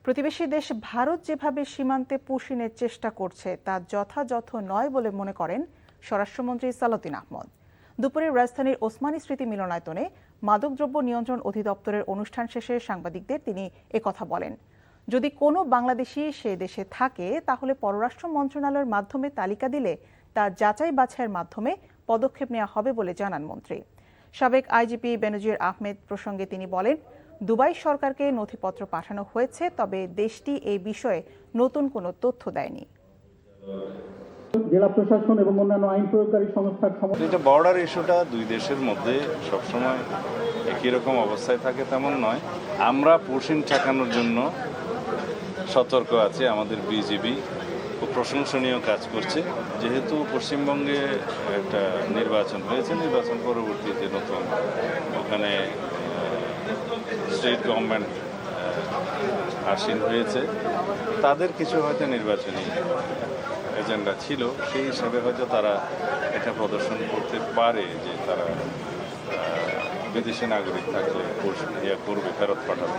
প্রতিবেশী দেশ ভারত যেভাবে সীমান্তে পুশিনের চেষ্টা করছে তা যথাযথ নয় বলে মনে করেন স্বরাষ্ট্রমন্ত্রী সালাউদ্দিন আহমদ। দুপুরে রাজধানীর ওসমানী স্মৃতি মিলনায়তনে মাদকদ্রব্য নিয়ন্ত্রণ অধিদপ্তরের অনুষ্ঠান শেষে সাংবাদিকদের তিনি একথা বলেন। যদি কোনো বাংলাদেশি সে দেশে থাকে তাহলে পররাষ্ট্র মন্ত্রণালয়ের মাধ্যমে তালিকা দিলে তা যাচাই বাছাইয়ের মাধ্যমে পদক্ষেপ নেওয়া হবে বলে জানান মন্ত্রী। সাবেক আইজিপি বেনজির আহমেদ প্রসঙ্গে তিনি বলেন, দুবাই সরকারকে নথিপত্র পাঠানো হয়েছে, তবে দেশটি এই বিষয়ে নতুন কোনো তথ্য দেয়নি। জেলা প্রশাসন এবং অন্যান্য আইন প্রয়োগকারী সংস্থার এটা বর্ডার ইস্যুটা দুই দেশের মধ্যে সবসময় একই রকম অবস্থায় থাকে তেমন নয়। আমরা পুশিন ঠেকানোর জন্য সতর্ক আছি। আমাদের বিজিবি খুব প্রশংসনীয় কাজ করছে। যেহেতু পশ্চিমবঙ্গে একটা নির্বাচন হয়েছে, নির্বাচন পরবর্তীতে নতুন ওখানে স্টেট গভর্নমেন্ট আসীন হয়েছে, তাদের কিছু হয়তো নির্বাচনী এজেন্ডা ছিল, সেই হিসাবে হয়তো তারা এটা প্রদর্শন করতে পারে যে তারা বিদেশি নাগরিক থাকলে করবে, ফেরত পাঠাবে।